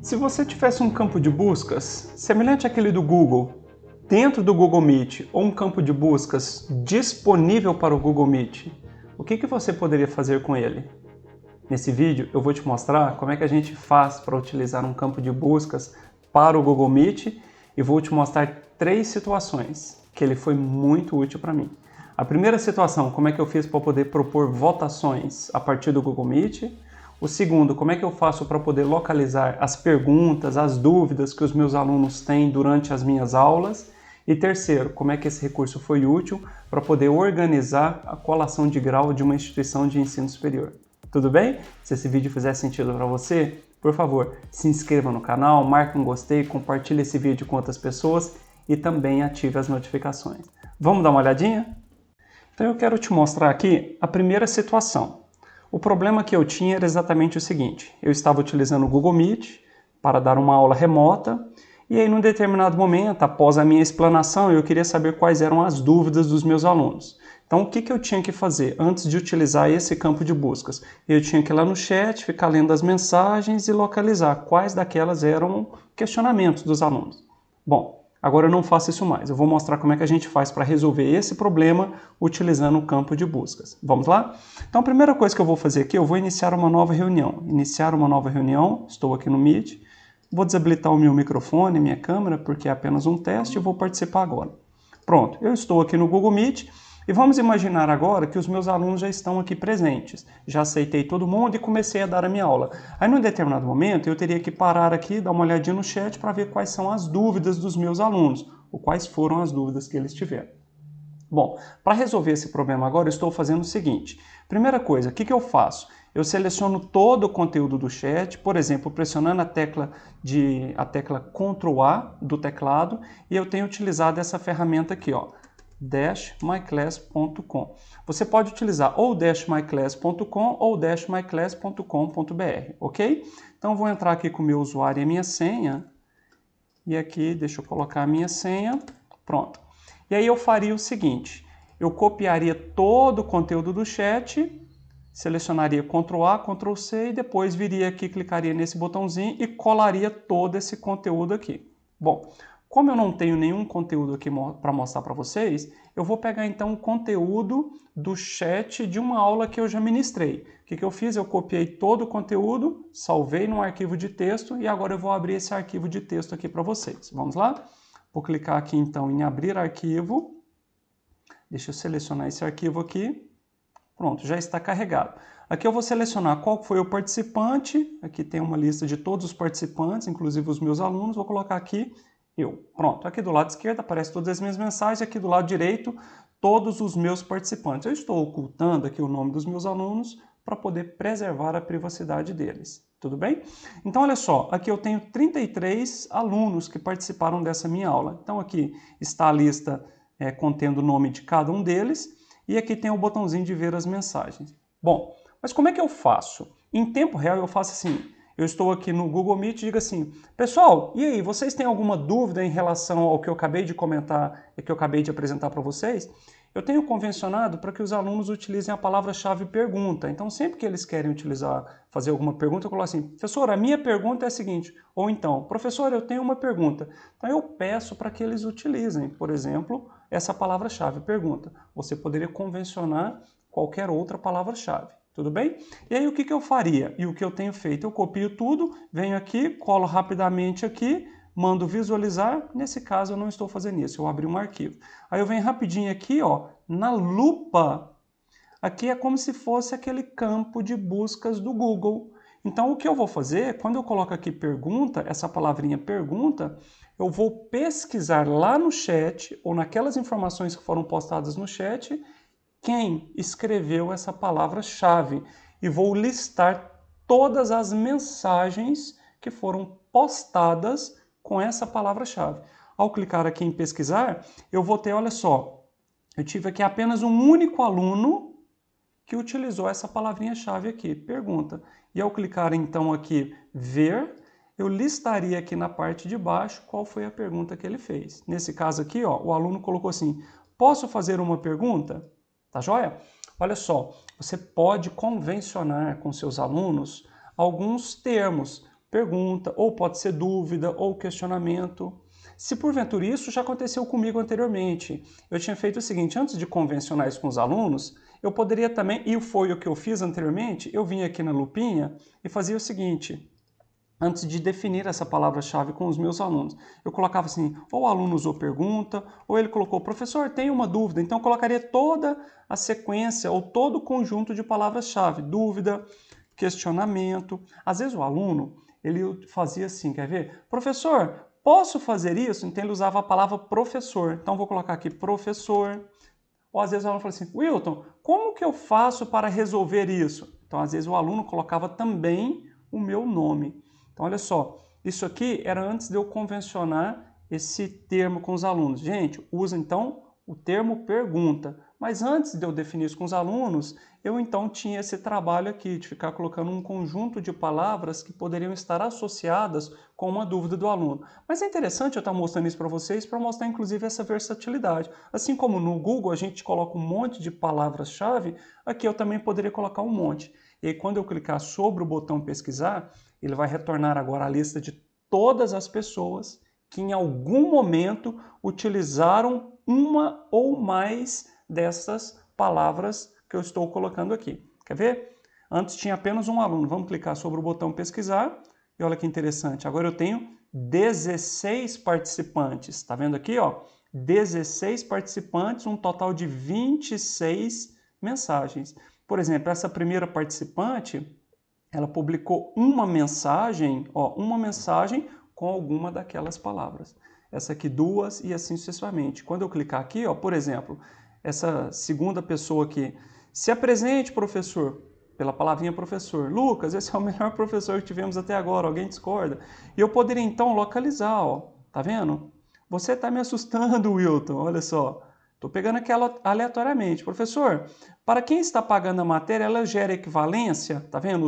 Se você tivesse um campo de buscas semelhante àquele do Google dentro do Google Meet ou um campo de buscas disponível para o Google Meet, o que você poderia fazer com ele? Nesse vídeo eu vou te mostrar como é que a gente faz para utilizar um campo de buscas para o Google Meet e vou te mostrar 3 situações que ele foi muito útil para mim. A primeira situação, como é que eu fiz para poder propor votações a partir do Google Meet. O segundo, como é que eu faço para poder localizar as perguntas, as dúvidas que os meus alunos têm durante as minhas aulas. E terceiro, como é que esse recurso foi útil para poder organizar a colação de grau de uma instituição de ensino superior. Tudo bem? Se esse vídeo fizer sentido para você, por favor, se inscreva no canal, marque um gostei, compartilhe esse vídeo com outras pessoas e também ative as notificações. Vamos dar uma olhadinha? Então eu quero te mostrar aqui a primeira situação. O problema que eu tinha era exatamente o seguinte: eu estava utilizando o Google Meet para dar uma aula remota e aí num determinado momento, após a minha explanação, eu queria saber quais eram as dúvidas dos meus alunos. Então o que eu tinha que fazer antes de utilizar esse campo de buscas? Eu tinha que ir lá no chat, ficar lendo as mensagens e localizar quais daquelas eram questionamentos dos alunos. Bom, agora eu não faço isso mais. Eu vou mostrar como é que a gente faz para resolver esse problema utilizando o campo de buscas. Vamos lá? Então a primeira coisa que eu vou fazer aqui, eu vou iniciar uma nova reunião. Iniciar uma nova reunião, estou aqui no Meet. Vou desabilitar o meu microfone, minha câmera, porque é apenas um teste e vou participar agora. Pronto, eu estou aqui no Google Meet e vamos imaginar agora que os meus alunos já estão aqui presentes. Já aceitei todo mundo e comecei a dar a minha aula. Aí, num determinado momento, eu teria que parar aqui, dar uma olhadinha no chat para ver quais são as dúvidas dos meus alunos, ou quais foram as dúvidas que eles tiveram. Bom, para resolver esse problema agora, eu estou fazendo o seguinte. Primeira coisa, o que eu faço? Eu seleciono todo o conteúdo do chat, por exemplo, pressionando a tecla Ctrl A do teclado, e eu tenho utilizado essa ferramenta aqui, ó, myclass.com. Você pode utilizar ou myclass.com ou myclass.com.br, ok? Então, eu vou entrar aqui com o meu usuário e a minha senha, e aqui, deixa eu colocar a minha senha, pronto. E aí eu faria o seguinte, eu copiaria todo o conteúdo do chat, selecionaria Ctrl A, Ctrl C e depois viria aqui, clicaria nesse botãozinho e colaria todo esse conteúdo aqui. Bom, como eu não tenho nenhum conteúdo aqui para mostrar para vocês, eu vou pegar então o conteúdo do chat de uma aula que eu já ministrei. O que eu fiz? Eu copiei todo o conteúdo, salvei num arquivo de texto e agora eu vou abrir esse arquivo de texto aqui para vocês. Vamos lá? Vou clicar aqui então em abrir arquivo. Deixa eu selecionar esse arquivo aqui. Pronto, já está carregado. Aqui eu vou selecionar qual foi o participante. Aqui tem uma lista de todos os participantes, inclusive os meus alunos. Vou colocar aqui eu. Pronto, aqui do lado esquerdo aparecem todas as minhas mensagens. Aqui do lado direito, todos os meus participantes. Eu estou ocultando aqui o nome dos meus alunos para poder preservar a privacidade deles. Tudo bem? Então, olha só, aqui eu tenho 33 alunos que participaram dessa minha aula. Então, aqui está a lista contendo o nome de cada um deles. E aqui tem o botãozinho de ver as mensagens. Bom, mas como é que eu faço? Em tempo real eu faço assim, eu estou aqui no Google Meet e digo assim, pessoal, e aí, vocês têm alguma dúvida em relação ao que eu acabei de comentar e que eu acabei de apresentar para vocês? Eu tenho convencionado para que os alunos utilizem a palavra-chave pergunta. Então, sempre que eles querem fazer alguma pergunta, eu coloco assim, professor, a minha pergunta é a seguinte, ou então, professor, eu tenho uma pergunta. Então, eu peço para que eles utilizem, por exemplo, essa palavra-chave pergunta. Você poderia convencionar qualquer outra palavra-chave. Tudo bem? E aí, o que eu faria? E o que eu tenho feito? Eu copio tudo, venho aqui, colo rapidamente aqui, mando visualizar, nesse caso eu não estou fazendo isso, eu abri um arquivo. Aí eu venho rapidinho aqui, ó, na lupa, aqui é como se fosse aquele campo de buscas do Google. Então o que eu vou fazer, quando eu coloco aqui pergunta, essa palavrinha pergunta, eu vou pesquisar lá no chat, ou naquelas informações que foram postadas no chat, quem escreveu essa palavra-chave, e vou listar todas as mensagens que foram postadas com essa palavra-chave. Ao clicar aqui em pesquisar, eu vou ter, olha só, eu tive aqui apenas um único aluno que utilizou essa palavrinha-chave aqui, pergunta. E ao clicar então aqui ver, eu listaria aqui na parte de baixo qual foi a pergunta que ele fez. Nesse caso aqui, ó, o aluno colocou assim, posso fazer uma pergunta? Tá joia? Olha só, você pode convencionar com seus alunos alguns termos. pergunta, ou pode ser dúvida, ou questionamento. Se porventura isso já aconteceu comigo anteriormente, eu tinha feito o seguinte, antes de convencionar isso com os alunos, eu poderia também, e foi o que eu fiz anteriormente, eu vinha aqui na lupinha e fazia o seguinte, antes de definir essa palavra-chave com os meus alunos. Eu colocava assim, ou o aluno usou pergunta, ou ele colocou, professor, tem uma dúvida. Então eu colocaria toda a sequência, ou todo o conjunto de palavras-chave, dúvida, questionamento. Às vezes o aluno, ele fazia assim, quer ver? Professor, posso fazer isso? Então ele usava a palavra professor. Então vou colocar aqui professor. Ou às vezes o aluno fala assim, Wilton, como que eu faço para resolver isso? Então às vezes o aluno colocava também o meu nome. Então, olha só, isso aqui era antes de eu convencionar esse termo com os alunos. Gente, usa então o termo pergunta. Mas antes de eu definir isso com os alunos, eu então tinha esse trabalho aqui de ficar colocando um conjunto de palavras que poderiam estar associadas com uma dúvida do aluno. Mas é interessante eu estar mostrando isso para vocês, para mostrar inclusive essa versatilidade. Assim como no Google a gente coloca um monte de palavras-chave, aqui eu também poderia colocar um monte. E aí, quando eu clicar sobre o botão pesquisar, ele vai retornar agora a lista de todas as pessoas que em algum momento utilizaram uma ou mais dessas palavras que eu estou colocando aqui. Quer ver? Antes tinha apenas um aluno. Vamos clicar sobre o botão pesquisar e olha que interessante. Agora eu tenho 16 participantes. Está vendo aqui, ó? 16 participantes, um total de 26 mensagens. Por exemplo, essa primeira participante, ela publicou uma mensagem com alguma daquelas palavras. Essa aqui duas e assim sucessivamente. Quando eu clicar aqui, ó, por exemplo, essa segunda pessoa aqui, se apresente, professor, pela palavrinha professor. Lucas, esse é o melhor professor que tivemos até agora, alguém discorda? E eu poderia então localizar, ó, tá vendo? Você está me assustando, Wilton, olha só. Estou pegando aqui aleatoriamente. Professor, para quem está pagando a matéria, ela gera equivalência? Tá vendo?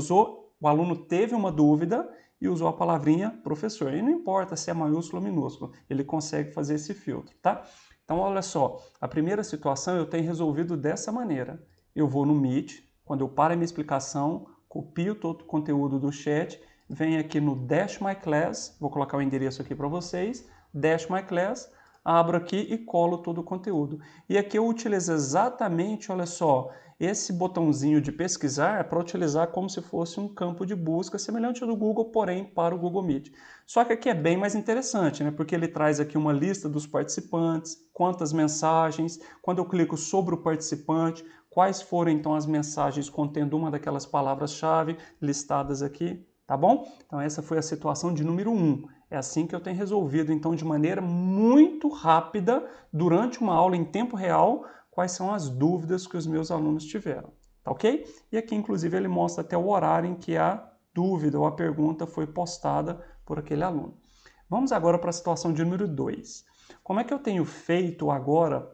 O aluno teve uma dúvida e usou a palavrinha professor. E não importa se é maiúsculo ou minúsculo, ele consegue fazer esse filtro, tá? Então, olha só, a primeira situação eu tenho resolvido dessa maneira. Eu vou no Meet, quando eu paro a minha explicação, copio todo o conteúdo do chat, venho aqui no Dash My Class, vou colocar o endereço aqui para vocês, Dash My Class, abro aqui e colo todo o conteúdo. E aqui eu utilizo exatamente, olha só, esse botãozinho de pesquisar para utilizar como se fosse um campo de busca semelhante ao do Google, porém para o Google Meet. Só que aqui é bem mais interessante, né? Porque ele traz aqui uma lista dos participantes, quantas mensagens, quando eu clico sobre o participante, quais foram então as mensagens contendo uma daquelas palavras-chave listadas aqui, tá bom? Então essa foi a situação de número 1. É assim que eu tenho resolvido, então, de maneira muito rápida, durante uma aula em tempo real, quais são as dúvidas que os meus alunos tiveram, tá ok? E aqui, inclusive, ele mostra até o horário em que a dúvida ou a pergunta foi postada por aquele aluno. Vamos agora para a situação de número 2. Como é que eu tenho feito agora,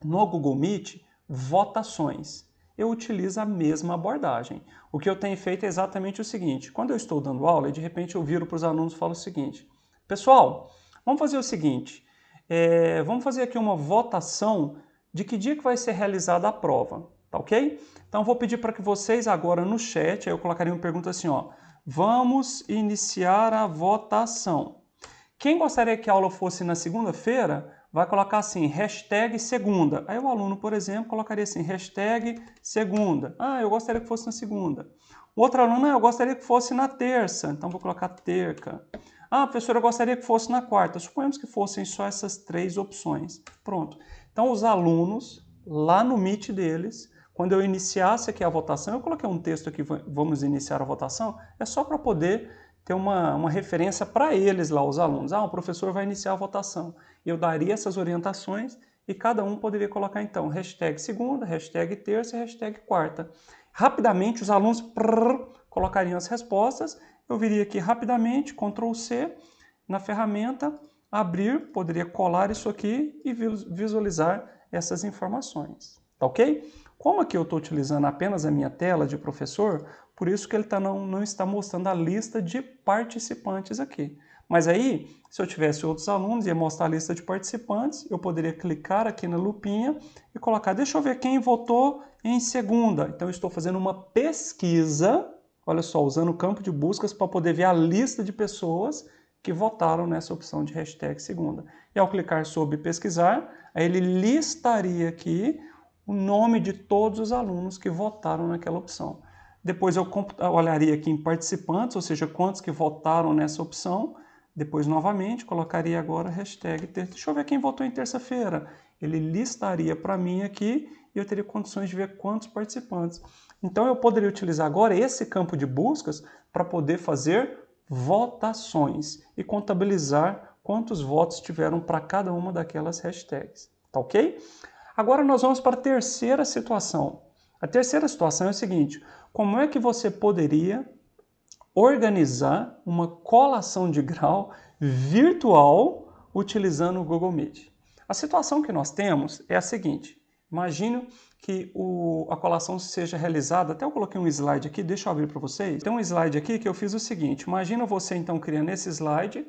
no Google Meet, votações? Eu utilizo a mesma abordagem. O que eu tenho feito é exatamente o seguinte, quando eu estou dando aula, de repente eu viro para os alunos e falo o seguinte, pessoal, vamos fazer o seguinte, vamos fazer aqui uma votação de que dia que vai ser realizada a prova, tá ok? Então eu vou pedir para que vocês agora no chat, aí eu colocaria uma pergunta assim, ó, vamos iniciar a votação. Quem gostaria que a aula fosse na segunda-feira, vai colocar assim, hashtag segunda. Aí o aluno, por exemplo, colocaria assim, hashtag segunda. Ah, eu gostaria que fosse na segunda. O outro aluno, eu gostaria que fosse na terça. Então, vou colocar terca. Ah, professor, eu gostaria que fosse na quarta. Suponhamos que fossem só essas 3 opções. Pronto. Então, os alunos, lá no Meet deles, quando eu iniciasse aqui a votação, eu coloquei um texto aqui, vamos iniciar a votação, é só para poder ter uma referência para eles lá, os alunos. Ah, o professor vai iniciar a votação. Eu daria essas orientações e cada um poderia colocar, então, hashtag segunda, hashtag terça e hashtag quarta. Rapidamente, os alunos colocariam as respostas. Eu viria aqui rapidamente, Ctrl C, na ferramenta, abrir, poderia colar isso aqui e visualizar essas informações. Tá ok? Como aqui eu estou utilizando apenas a minha tela de professor, por isso que ele não está mostrando a lista de participantes aqui. Mas aí, se eu tivesse outros alunos, ia mostrar a lista de participantes, eu poderia clicar aqui na lupinha e colocar, deixa eu ver quem votou em segunda. Então, eu estou fazendo uma pesquisa Olha só, usando o campo de buscas para poder ver a lista de pessoas que votaram nessa opção de hashtag segunda. E ao clicar sobre pesquisar, aí ele listaria aqui o nome de todos os alunos que votaram naquela opção. Depois eu olharia aqui em participantes, ou seja, quantos que votaram nessa opção. Depois, novamente, colocaria agora hashtag terça. Deixa eu ver quem votou em terça-feira. Ele listaria para mim aqui e eu teria condições de ver quantos participantes. Então, eu poderia utilizar agora esse campo de buscas para poder fazer votações e contabilizar quantos votos tiveram para cada uma daquelas hashtags. Tá ok? Agora nós vamos para a terceira situação. A terceira situação é o seguinte: como é que você poderia organizar uma colação de grau virtual utilizando o Google Meet? A situação que nós temos é a seguinte: imagine que a colação seja realizada, até eu coloquei um slide aqui, deixa eu abrir para vocês. Tem um slide aqui que eu fiz o seguinte: imagina você então criando esse slide,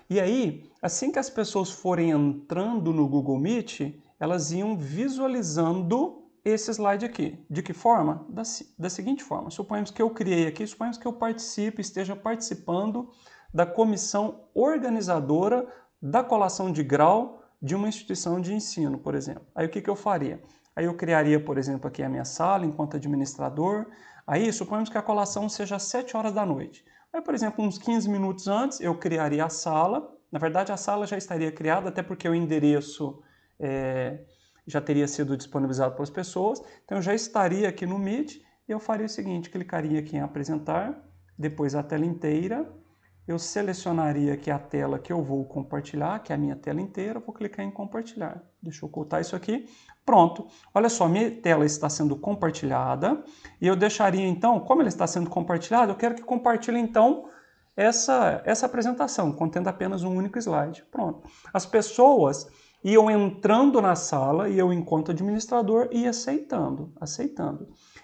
e aí, assim que as pessoas forem entrando no Google Meet, elas iam visualizando esse slide aqui. De que forma? Da seguinte forma: suponhamos que eu criei aqui, suponhamos que eu esteja participando da comissão organizadora da colação de grau de uma instituição de ensino, por exemplo. Aí o que eu faria? Aí eu criaria, por exemplo, aqui a minha sala enquanto administrador. Aí suponhamos que a colação seja às 7 horas da noite. Aí, por exemplo, uns 15 minutos antes, eu criaria a sala. Na verdade, a sala já estaria criada, até porque o endereço já teria sido disponibilizado para as pessoas. Então, eu já estaria aqui no Meet e eu faria o seguinte: clicaria aqui em apresentar, depois a tela inteira. Eu selecionaria aqui a tela que eu vou compartilhar, que é a minha tela inteira, vou clicar em compartilhar. Deixa eu ocultar isso aqui. Pronto. Olha só, minha tela está sendo compartilhada e eu deixaria então, como ela está sendo compartilhada, eu quero que compartilhe então essa apresentação, contendo apenas um único slide. Pronto. As pessoas iam entrando na sala e eu, enquanto administrador, ia aceitando.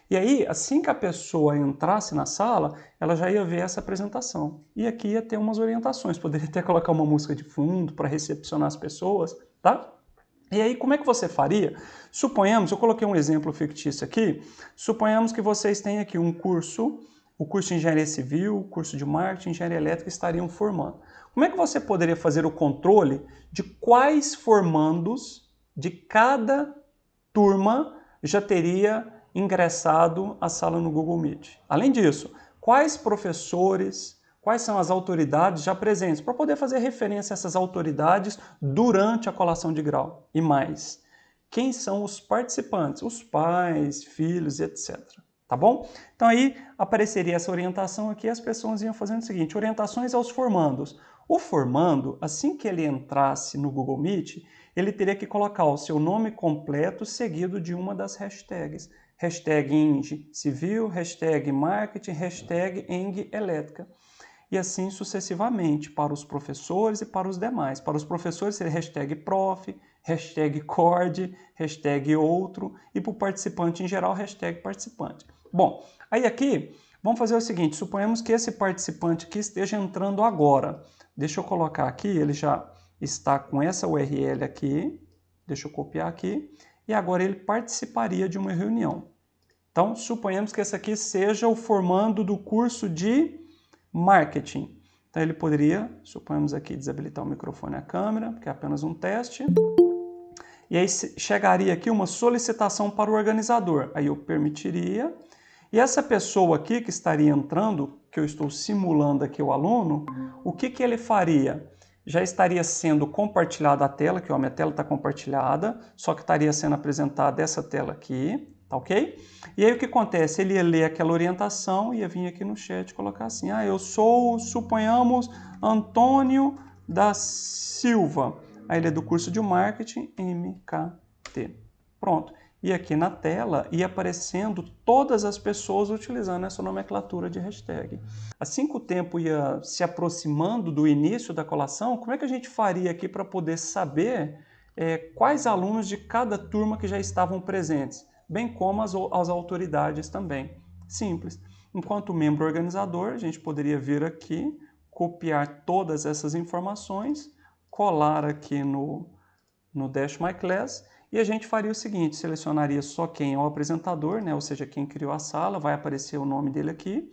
E aí, assim que a pessoa entrasse na sala, ela já ia ver essa apresentação. E aqui ia ter umas orientações, poderia até colocar uma música de fundo para recepcionar as pessoas, tá? E aí, como é que você faria? Suponhamos, eu coloquei um exemplo fictício aqui, suponhamos que vocês têm aqui um curso, o curso de Engenharia Civil, o curso de Marketing, Engenharia Elétrica estariam formando. Como é que você poderia fazer o controle de quais formandos de cada turma já teria ingressado à sala no Google Meet? Além disso, quais professores, quais são as autoridades já presentes, para poder fazer referência a essas autoridades durante a colação de grau? E mais, quem são os participantes? Os pais, filhos, etc. Tá bom? Então aí apareceria essa orientação aqui e as pessoas iam fazendo o seguinte: orientações aos formandos. O formando, assim que ele entrasse no Google Meet, ele teria que colocar o seu nome completo seguido de uma das hashtags. Hashtag Eng Civil, hashtag Marketing, hashtag Eng Elétrica. E assim sucessivamente para os professores e para os demais. Para os professores seria hashtag Prof, hashtag Cord, hashtag Outro, e para o participante em geral, hashtag Participante. Bom, aí aqui, vamos fazer o seguinte: suponhamos que esse participante aqui esteja entrando agora. Deixa eu colocar aqui, ele já está com essa URL aqui, deixa eu copiar aqui, e agora ele participaria de uma reunião. Então, suponhamos que esse aqui seja o formando do curso de Marketing. Então, ele poderia, suponhamos aqui, desabilitar o microfone e a câmera, porque é apenas um teste. E aí chegaria aqui uma solicitação para o organizador. Aí eu permitiria. E essa pessoa aqui que estaria entrando, que eu estou simulando aqui o aluno, o que ele faria? Já estaria sendo compartilhada a tela, que ó, a minha tela está compartilhada, só que estaria sendo apresentada essa tela aqui, tá ok? E aí o que acontece? Ele ia ler aquela orientação e ia vir aqui no chat e colocar assim: eu sou, suponhamos, Antônio da Silva. Aí ele é do curso de Marketing MKT. Pronto. E aqui na tela ia aparecendo todas as pessoas utilizando essa nomenclatura de hashtag. Assim que o tempo ia se aproximando do início da colação, como é que a gente faria aqui para poder saber quais alunos de cada turma que já estavam presentes, bem como as autoridades também? Simples. Enquanto membro organizador, a gente poderia vir aqui, copiar todas essas informações, colar aqui no Dash My Class, e a gente faria o seguinte: selecionaria só quem é o apresentador, né? Ou seja, quem criou a sala, vai aparecer o nome dele aqui,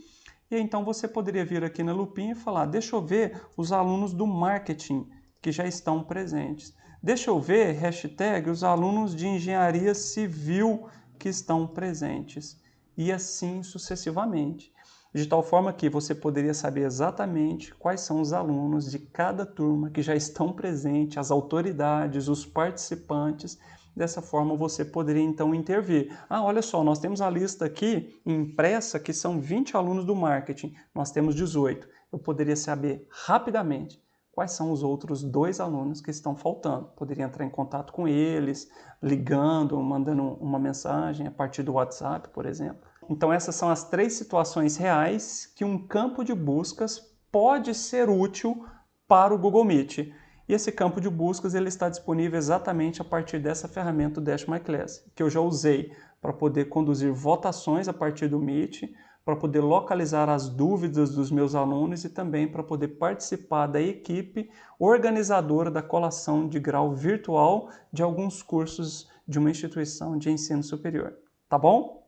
E então você poderia vir aqui na lupinha e falar, deixa eu ver os alunos do marketing que já estão presentes. Deixa eu ver, hashtag, os alunos de engenharia civil que estão presentes. E assim sucessivamente. De tal forma que você poderia saber exatamente quais são os alunos de cada turma que já estão presentes, as autoridades, os participantes. Dessa forma você poderia então intervir. Ah, olha só, nós temos a lista aqui impressa que são 20 alunos do marketing, nós temos 18. Eu poderia saber rapidamente quais são os outros 2 alunos que estão faltando. Poderia entrar em contato com eles, ligando, mandando uma mensagem a partir do WhatsApp, por exemplo. Então essas são as 3 situações reais que um campo de buscas pode ser útil para o Google Meet. E esse campo de buscas ele está disponível exatamente a partir dessa ferramenta do Dash My Class, que eu já usei para poder conduzir votações a partir do Meet, para poder localizar as dúvidas dos meus alunos e também para poder participar da equipe organizadora da colação de grau virtual de alguns cursos de uma instituição de ensino superior. Tá bom?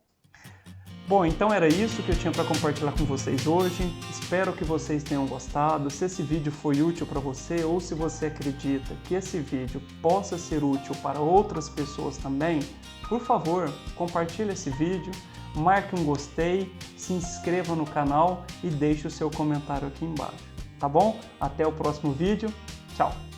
Bom, então era isso que eu tinha para compartilhar com vocês hoje. Espero que vocês tenham gostado. Se esse vídeo foi útil para você ou se você acredita que esse vídeo possa ser útil para outras pessoas também, por favor, compartilhe esse vídeo, marque um gostei, se inscreva no canal e deixe o seu comentário aqui embaixo. Tá bom? Até o próximo vídeo. Tchau!